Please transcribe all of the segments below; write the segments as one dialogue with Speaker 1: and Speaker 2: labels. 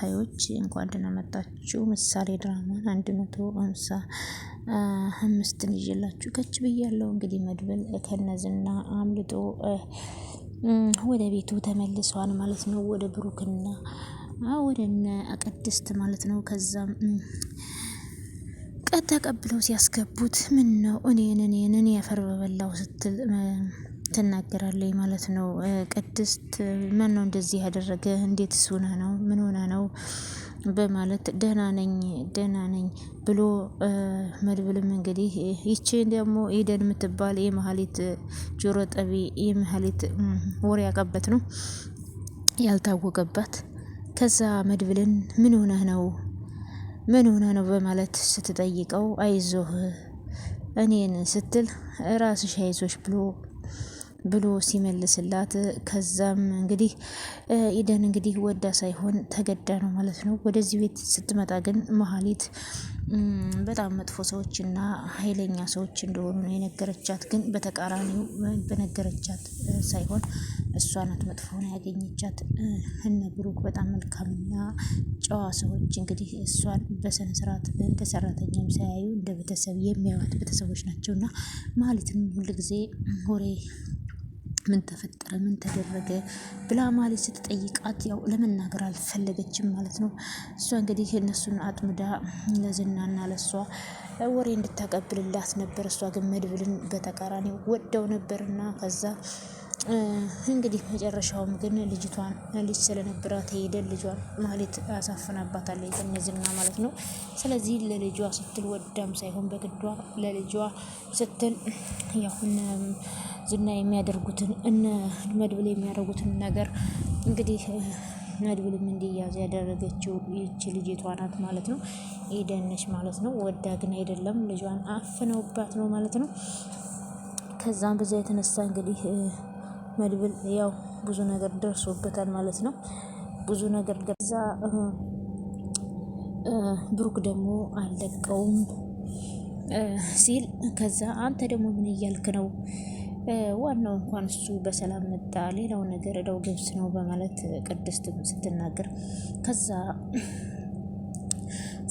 Speaker 1: ተከታታዮች እንኳን ደህና መጣችሁ። ምሳሌ ድራማን 155 ይዤላችሁ ከች ብያለሁ። እንግዲህ መድብል ከነዝና አምልጦ ወደ ቤቱ ተመልሷል ማለት ነው። ወደ ብሩክና ወደነ ቅድስት ማለት ነው። ከዛም ቀጥ ተቀብለው ሲያስገቡት ምን ነው እኔን ያፈር በበላው ስትል ትናገራለች ማለት ነው። ቅድስት ማን ነው እንደዚህ ያደረገ? እንዴትስ ሆነ ነው? ምን ሆነ ነው? በማለት ደህና ነኝ ብሎ መድብልም እንግዲህ ይቺ ደግሞ ኢደን የምትባል የመሀሊት ጆሮ ጠቢ የመሀሊት ወሬ ያቀበት ነው ያልታወቀባት። ከዛ መድብልን ምን ሆነ ነው በማለት ስትጠይቀው አይዞህ እኔን ስትል ራስሽ አይዞሽ ብሎ ሲመልስላት፣ ከዛም እንግዲህ ኢደን እንግዲህ ወዳ ሳይሆን ተገዳ ነው ማለት ነው። ወደዚህ ቤት ስትመጣ ግን መሀሊት በጣም መጥፎ ሰዎችና ኃይለኛ ሰዎች እንደሆኑ ነው የነገረቻት። ግን በተቃራኒው በነገረቻት ሳይሆን እሷ ናት መጥፎ ነው ያገኘቻት። እነ ብሩክ በጣም መልካምና ጨዋ ሰዎች እንግዲህ እሷን በስነ ስርዓት እንደ ሰራተኛም ሳያዩ እንደ ቤተሰብ የሚያዩት ቤተሰቦች ናቸውና መሀሊትም ሁልጊዜ ወሬ ምን ተፈጠረ ምን ተደረገ ብላ ማለት ስትጠይቃት ያው ለመናገር አልፈለገችም ማለት ነው። እሷ እንግዲህ እነሱን አጥምዳ ለዝናና ለሷ ወሬ እንድታቀብልላት ነበር። እሷ ግን መድብልን በተቃራኒው ወደው ነበርና ከዛ እንግዲህ መጨረሻውም ግን ልጅቷን ልጅ ስለነበራት ሄደን ልጇን ማለት አሳፍናባታለች ዝና ማለት ነው። ስለዚህ ለልጇ ስትል ወዳም ሳይሆን በግዷ ለልጇ ስትል ያሁን ዝና የሚያደርጉትን እነ መድብል የሚያደርጉትን ነገር እንግዲህ መድብልም እንዲያዝ ያደረገችው ይቺ ልጅቷ ናት ማለት ነው። ኢደን ነች ማለት ነው። ወዳ ግን አይደለም፣ ልጇን አፍነውባት ነው ማለት ነው። ከዛም በዛ የተነሳ እንግዲህ መድብል ያው ብዙ ነገር ደርሶበታል ማለት ነው። ብዙ ነገር ገዛ። ብሩክ ደግሞ አልለቀውም ሲል ከዛ አንተ ደግሞ ምን እያልክ ነው? ዋናው እንኳን እሱ በሰላም መጣ፣ ሌላው ነገር እዳው ገብስ ነው በማለት ቅድስት ስትናገር፣ ከዛ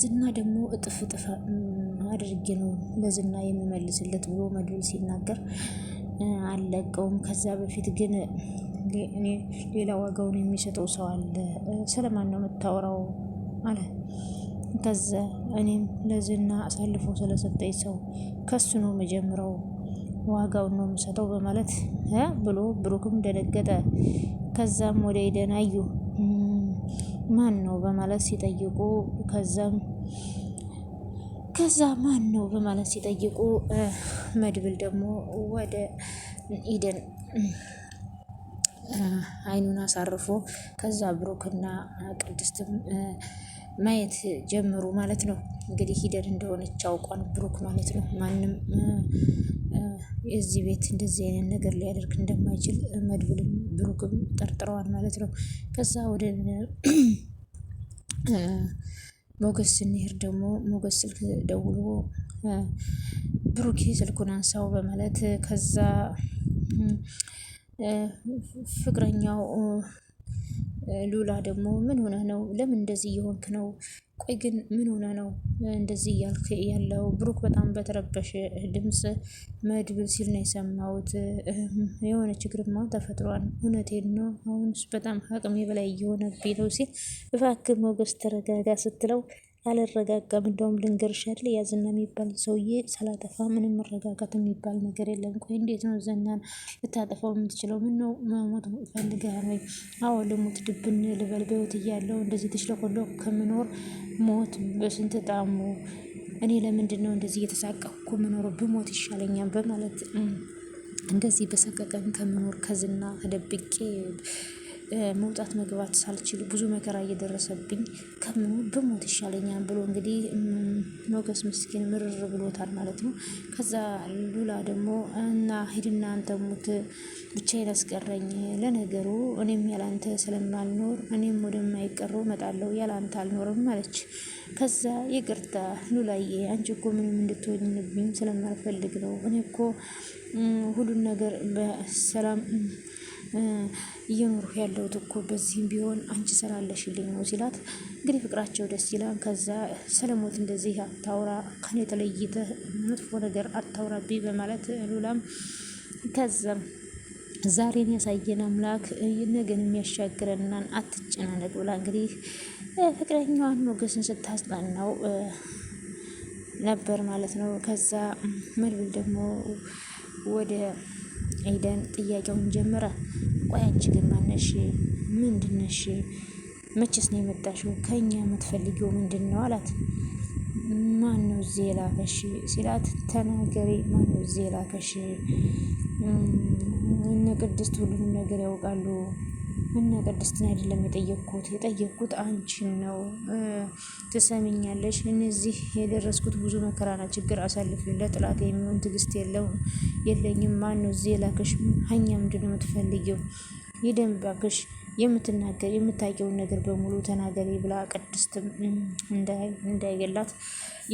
Speaker 1: ዝና ደግሞ እጥፍ አድርጌ ነው ለዝና የሚመልስለት ብሎ መድብል ሲናገር አልለቀውም። ከዛ በፊት ግን ሌላ ዋጋውን የሚሰጠው ሰው አለ። ስለማን ነው የምታወራው አለ። ከዛ እኔም ለዝና አሳልፎ ስለሰጠኝ ሰው ከሱ ነው መጀመሪያው ዋጋውን ነው የምሰጠው በማለት ብሎ ብሩክም ደነገጠ። ከዛም ወደ ኢደን አዩ። ማን ነው በማለት ሲጠይቁ ከዛ ማን ነው በማለት ሲጠይቁ መድብል ደግሞ ወደ ኢደን አይኑን አሳርፎ ከዛ ብሩክና ቅድስትም ማየት ጀምሩ ማለት ነው። እንግዲህ ኢደን እንደሆነች አውቋል ብሩክ ማለት ነው። ማንም የዚህ ቤት እንደዚህ አይነት ነገር ሊያደርግ እንደማይችል መድብልም ብሩክም ጠርጥረዋል ማለት ነው። ከዛ ወደ ሞገስ ስንሄድ ደግሞ ሞገስ ስልክ ደውሎ ብሩኬ ስልኩን አንሳው በማለት ከዛ ፍቅረኛው ሉላ ደግሞ ምን ሆነ ነው? ለምን እንደዚህ እየሆንክ ነው? ቆይ ግን ምን ሆነ ነው እንደዚህ እያልክ ያለው? ብሩክ በጣም በተረበሸ ድምፅ መድብል ሲል ነው የሰማሁት። የሆነ ችግርማ ተፈጥሯል። እውነቴን ነው። አሁንስ በጣም አቅሜ በላይ እየሆነብኝ ነው ሲል እባክህ ሞገስ ተረጋጋ ስትለው አልረጋጋም፣ እንደውም ልንገርሽ አይደል ያዝና የሚባል ሰውዬ ሳላጠፋ ምንም መረጋጋት የሚባል ነገር የለም። ቆይ እንዴት ነው ዝናን ልታጠፋው የምትችለው? ምን ነው መሞት ፈልገህ ወይ? አዎ ልሙት፣ ድብን ልበል በህይወት እያለው እንደዚህ ተሽለቆለቁ ከምኖር ሞት በስንት ጣሙ። እኔ ለምንድን ነው እንደዚህ እየተሳቀቅኩ ምኖር? ብሞት ይሻለኛል በማለት እንደዚህ በሰቀቀን ከምኖር ከዝና ተደብቄ መውጣት መግባት ሳልችል ብዙ መከራ እየደረሰብኝ ከምኖር ብሞት ይሻለኛል ብሎ እንግዲህ ሞገስ ምስኪን ምርር ብሎታል ማለት ነው። ከዛ ሉላ ደግሞ እና ሂድና አንተ ሙት ብቻዬን አስቀረኝ፣ ለነገሩ እኔም ያላንተ ስለማልኖር እኔም ወደማይቀረው እመጣለሁ፣ ያላንተ አልኖርም አለች። ከዛ ይቅርታ ሉላዬ፣ አንቺ እኮ ምንም እንድትሆኝብኝ ስለማልፈልግ ነው። እኔ እኮ ሁሉን ነገር በሰላም እየኖርኩ ያለሁት እኮ በዚህም ቢሆን አንቺ ስላለሽልኝ ነው ሲላት፣ እንግዲህ ፍቅራቸው ደስ ይላል። ከዛ ሰለሞት እንደዚህ አታውራ፣ ከኔ ተለይተህ መጥፎ ነገር አታውራብኝ በማለት ሉላም ከዛም ዛሬን ያሳየን አምላክ ነገን የሚያሻግረናን አትጨናነቅ ብላ እንግዲህ ፍቅረኛዋን ሞገስን ስታጽናናው ነበር ማለት ነው። ከዛ መድብል ደግሞ ወደ ኤደን ጥያቄውን ጀመረ። ቆይ አንቺ ግን ማነሽ? ምንድነሽ? መቼስ ነው የመጣሽው? ከኛ የምትፈልጊው ምንድን ነው አላት። ማን ነው እዚህ የላከሽ ሲላት፣ ተናገሪ፣ ማን ነው እዚህ የላከሽ? እነ ቅድስት ሁሉንም ነገር ያውቃሉ። እነ ቅድስትን አይደለም የጠየቅኩት አንቺን ነው። ትሰሚኛለሽ? እነዚህ የደረስኩት ብዙ መከራና ችግር አሳልፍ ለጥላት የሚሆን ትዕግስት የለኝም። ማን ነው እዚህ የላከሽ? ሀኛ ምንድን ነው የምትፈልጊው? ይደም ባክሽ የምታውቂውን ነገር በሙሉ ተናገሪ ብላ ቅድስትም እንዳይገላት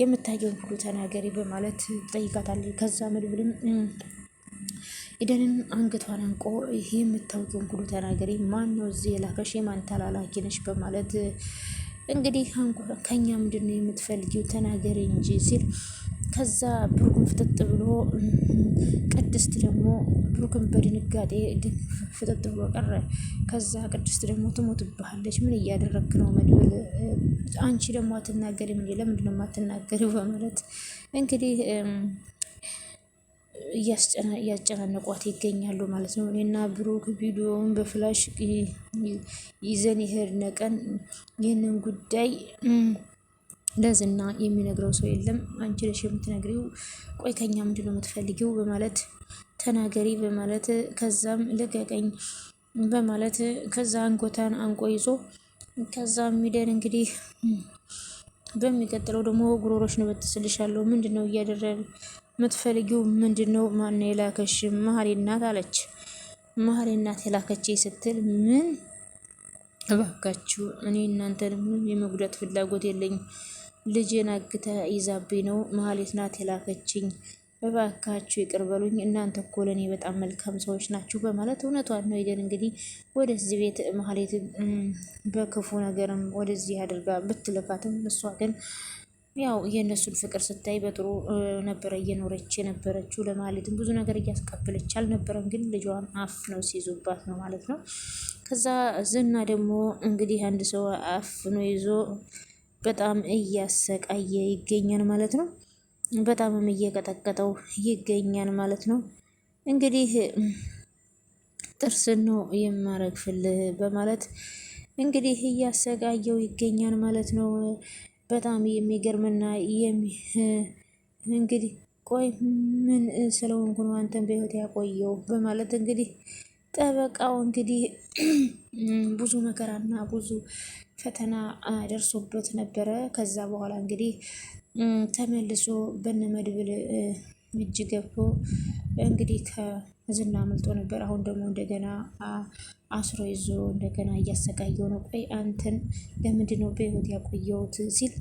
Speaker 1: የምታውቂውን ሁሉ ተናገሪ በማለት ጠይቃታለች። ከዛ መድብልም ኤደንን አንገቷን አንቆ ይሄ የምታውቂውን ሁሉ ተናገሪ፣ ማን ነው እዚህ የላከሽ? የማን ተላላኪ ነሽ? በማለት እንግዲህ ከኛ ምንድን ነው የምትፈልጊው? ተናገሪ እንጂ ሲል ከዛ ብሩክን ፍጥጥ ብሎ ቅድስት ደግሞ ብሩክን በድንጋጤ ፍጥጥ ብሎ ቀረ። ከዛ ቅድስት ደግሞ ትሞትብሃለች፣ ምን እያደረግክ ነው መድብል? አንቺ ደግሞ አትናገሪም እንዴ? ለምንድን ነው የማትናገሪው? በማለት እንግዲህ እያስጨናነቋት ይገኛሉ ማለት ነው። እኔና ብሩክ ቪዲዮውን በፍላሽ ይዘን የሄድን ቀን ይህንን ጉዳይ ለዝና የሚነግረው ሰው የለም። አንቺ ነሽ የምትነግሪው። ቆይ ከኛ ምንድን ነው የምትፈልጊው? በማለት ተናገሪ በማለት ከዛም ልቀቀኝ በማለት ከዛ አንጎታን አንቆ ይዞ ከዛ ሚደን እንግዲህ በሚቀጥለው ደግሞ ጉሮሮሽ ነው በትስልሻለሁ። ምንድን ነው እያደረግ የምትፈልጊው? ምንድን ነው? ማን የላከሽ? መሀሪ እናት አለች። መሀሪ እናት የላከች ስትል ምን? እባካችሁ እኔ እናንተን ምንም የመጉዳት ፍላጎት የለኝም። ልጄን አግታ ይዛብኝ ነው መሀሌት ናት የላከችኝ። እባካችሁ ይቅር በሉኝ። እናንተ እኮ ለእኔ በጣም መልካም ሰዎች ናችሁ በማለት እውነቷን ነው። ሄደን እንግዲህ ወደዚህ ቤት መሀሌት በክፉ ነገርም ወደዚህ አድርጋ ብትልካትም እሷ ግን ያው የእነሱን ፍቅር ስታይ በጥሩ ነበረ እየኖረች የነበረችው። ለማለትም ብዙ ነገር እያስቀበለች አልነበረም፣ ግን ልጇን አፍ ነው ሲይዙባት ነው ማለት ነው። ከዛ ዝና ደግሞ እንግዲህ አንድ ሰው አፍኖ ይዞ በጣም እያሰቃየ ይገኛል ማለት ነው። በጣምም እየቀጠቀጠው ይገኛል ማለት ነው። እንግዲህ ጥርስን ነው የማረግፍልህ በማለት እንግዲህ እያሰቃየው ይገኛል ማለት ነው። በጣም የሚገርምና እንግዲህ ቆይ ምን ስለሆንኩ ነው አንተን በህይወት ያቆየው በማለት እንግዲህ ጠበቃው እንግዲህ ብዙ መከራና ብዙ ፈተና ደርሶበት ነበረ። ከዛ በኋላ እንግዲህ ተመልሶ በነመድብል እጅ ገብቶ እንግዲህ ከዝና አምልጦ ነበር። አሁን ደግሞ እንደገና አስሮ ይዞ እንደገና እያሰቃየው ነው። ቆይ አንተን ለምንድን ነው በህይወት ያቆየሁት ሲል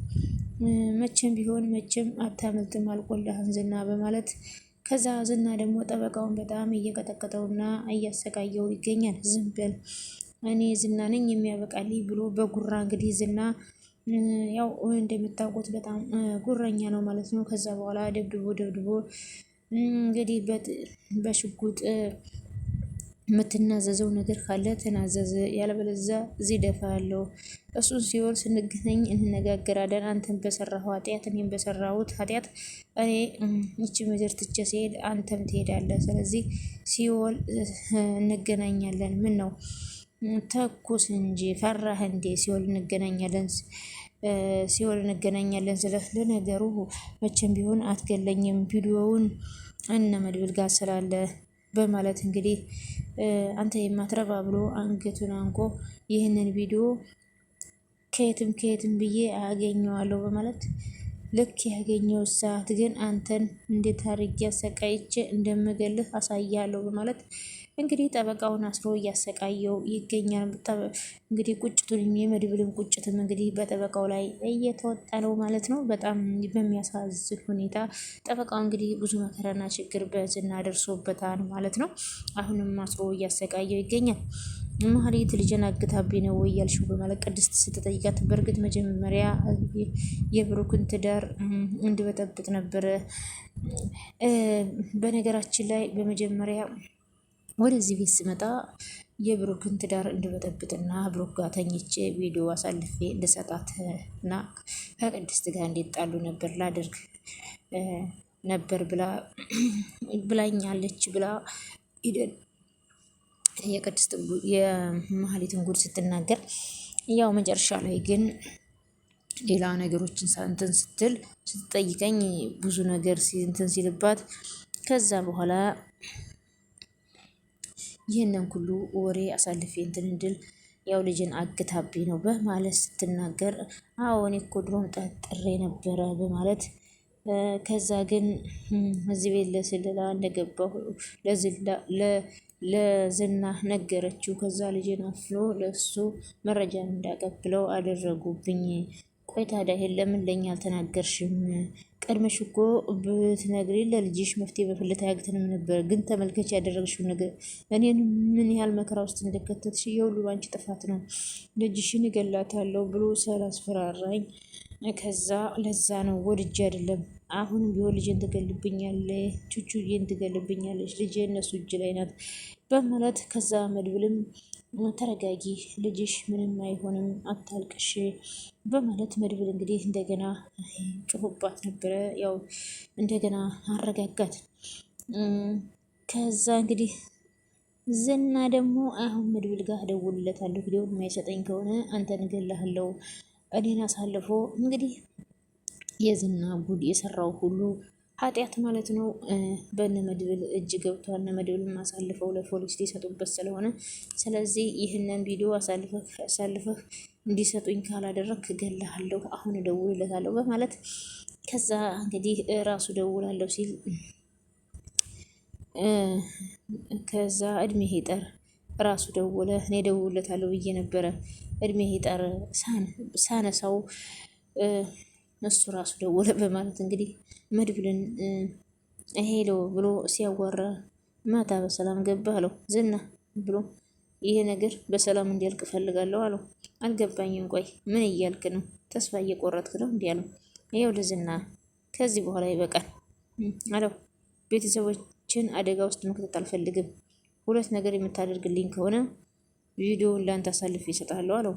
Speaker 1: መቼም ቢሆን መቼም አታመልጥም አልቆልህም ዝና በማለት ከዛ ዝና ደግሞ ጠበቃውን በጣም እየቀጠቀጠውና እያሰቃየው ይገኛል። ዝም በል እኔ ዝና ነኝ የሚያበቃልኝ ብሎ በጉራ እንግዲህ ዝና ያው እንደምታውቁት በጣም ጉረኛ ነው ማለት ነው። ከዛ በኋላ ደብድቦ እንግዲህ በሽጉጥ የምትናዘዘው ነገር ካለ ተናዘዝ፣ ያለበለዚያ እዚህ ደፋ ያለው እሱን ሲኦል ስንገናኝ እንነጋገራለን። አንተን በሰራኸው ኃጢአት እኔም በሰራሁት ኃጢአት እኔ ይቺ ምድር ትቼ ሲሄድ አንተም ትሄዳለህ። ስለዚህ ሲኦል እንገናኛለን። ምን ነው ተኩስ እንጂ ፈራህ እንዴ? ሲኦል እንገናኛለን ስለ ለነገሩ መቼም ቢሆን አትገለኝም፣ ቪዲዮውን እነ መድብል ጋር ስላለ በማለት እንግዲህ አንተ የማትረባ ብሎ አንገቱን አንቆ ይህንን ቪዲዮ ከየትም ብዬ አገኘዋለሁ በማለት ልክ ያገኘው ሰዓት ግን አንተን እንዴት አድርጌ አሰቃይቼ እንደምገልህ አሳያለሁ በማለት እንግዲህ ጠበቃውን አስሮ እያሰቃየው ይገኛል። እንግዲህ ቁጭቱን የመድብልን ቁጭትም እንግዲህ በጠበቃው ላይ እየተወጣ ነው ማለት ነው። በጣም በሚያሳዝን ሁኔታ ጠበቃው እንግዲህ ብዙ መከራና ችግር በዝና ደርሶበታል ማለት ነው። አሁንም አስሮ እያሰቃየው ይገኛል። ማህሌት ልጅን አግታብኝ ነው ወይ ያልሽው በማለት ቅድስት ስትጠይቃት፣ በእርግጥ መጀመሪያ የብሩክን ትዳር እንድበጠብጥ ነበረ። በነገራችን ላይ በመጀመሪያ ወደዚህ ቤት ስመጣ የብሩክን ትዳር እንድበጠብጥና ብሩክ ጋር ተኝቼ ቪዲዮ አሳልፌ ልሰጣት እና ከቅድስት ጋር እንዲጣሉ ነበር ላደርግ ነበር ብላኛለች ብላ የቅድስት የማህሌትን ጉድ ስትናገር፣ ያው መጨረሻ ላይ ግን ሌላ ነገሮችን እንትን ስትጠይቀኝ ብዙ ነገር እንትን ሲልባት ከዛ በኋላ ይህንን ሁሉ ወሬ አሳልፌ እንትን እንድል ያው ልጅን አግታብኝ ነው በማለት ስትናገር፣ አዎ እኔ እኮ ድሮም ጠርጥሬ ነበረ በማለት ከዛ ግን እዚህ ቤት ለስለላ እንደገባሁ ለዝና ነገረችው። ከዛ ልጅን አፍኖ ለሱ መረጃን እንዳቀብለው አደረጉብኝ። ቆይ ታዲያ ይሄን ለምን ለኛ አልተናገርሽም? ቀድመሽ እኮ ብትነግሪ ለልጅሽ መፍትሄ በፍለታ ያግተንም ነበር። ግን ተመልከች ያደረግሽው ነገር እኔን ምን ያህል መከራ ውስጥ እንደከተትሽ፣ የሁሉ ባንቺ ጥፋት ነው። ልጅሽን እገላታለሁ ብሎ ስላስፈራራኝ ከዛ ለዛ ነው ወድጄ አይደለም። አሁንም ቢሆን ልጄን ትገልብኛለች፣ ቹቹዬን ትገልብኛለች፣ ልጄ እነሱ እጅ ላይ ናት በማለት ከዛ መድብልም ተረጋጊ፣ ልጅሽ ምንም አይሆንም፣ አታልቅሽ በማለት መድብል እንግዲህ እንደገና ጮሆባት ነበረ። ያው እንደገና አረጋጋት። ከዛ እንግዲህ ዝና ደግሞ አሁን መድብል ጋር እደውልለታለሁ፣ ቪዲዮውን የማይሰጠኝ ከሆነ አንተን እገልሃለሁ፣ እኔን አሳልፎ እንግዲህ የዝና ጉድ የሰራው ሁሉ ኃጢአት ማለት ነው በነ መድብል እጅ ገብቷል። እነ መድብልን አሳልፈው ለፖሊስ ሊሰጡበት ስለሆነ ስለዚህ ይህንን ቪዲዮ አሳልፈህ እንዲሰጡኝ ካላደረግ እገልሃለሁ፣ አሁን እደውልለታለሁ በማለት ከዛ እንግዲህ ራሱ ደውላለሁ ሲል ከዛ እድሜ ይጠር ራሱ ደወለ። እኔ ደውልለታለሁ ብዬ ነበረ እድሜ ይጠር ሳነሳው እሱ ራሱ ደወለ በማለት እንግዲህ መድብልን ሄሎ ብሎ ሲያዋራ ማታ በሰላም ገባ አለው። ዝና ብሎ ይሄ ነገር በሰላም እንዲያልቅ እፈልጋለሁ አለው። አልገባኝም፣ ቆይ ምን እያልክ ነው? ተስፋ እየቆረጥክ ነው? እንዲህ አለው። ይኸው ልዝና ከዚህ በኋላ ይበቃል አለው። ቤተሰቦችን አደጋ ውስጥ መክተት አልፈልግም። ሁለት ነገር የምታደርግልኝ ከሆነ ቪዲዮውን ለአንተ አሳልፌ ይሰጣለሁ አለው።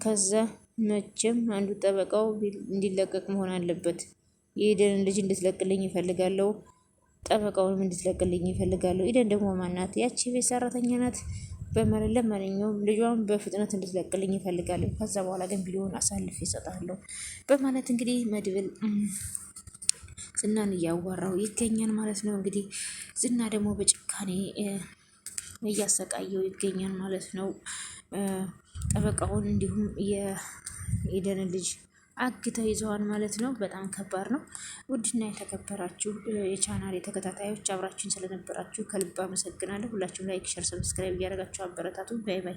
Speaker 1: ከዛ መቼም አንዱ ጠበቃው እንዲለቀቅ መሆን አለበት። የኢደንን ልጅ እንድትለቅልኝ ይፈልጋለሁ፣ ጠበቃውንም እንድትለቅልኝ ይፈልጋለሁ። ኢደን ደግሞ ማናት? ያቺ ቤት ሰራተኛ ናት በማለት ለማንኛውም ልጇን በፍጥነት እንድትለቅልኝ ይፈልጋለሁ። ከዛ በኋላ ግን ቪዲዮውን አሳልፌ ይሰጣለሁ በማለት እንግዲህ መድብል ዝናን እያዋራው ይገኛል ማለት ነው። እንግዲህ ዝና ደግሞ በጭካኔ እያሰቃየው ይገኛል ማለት ነው ጠበቃውን እንዲሁም የኢደንን ልጅ አግተው ይዘዋል ማለት ነው። በጣም ከባድ ነው። ውድና የተከበራችሁ የቻናል ተከታታዮች አብራችሁን ስለነበራችሁ ከልብ አመሰግናለሁ። ሁላችሁም ላይክ፣ ሸር፣ ሰብስክራይብ እያደረጋችሁ አበረታቱ። ባይ ባይ።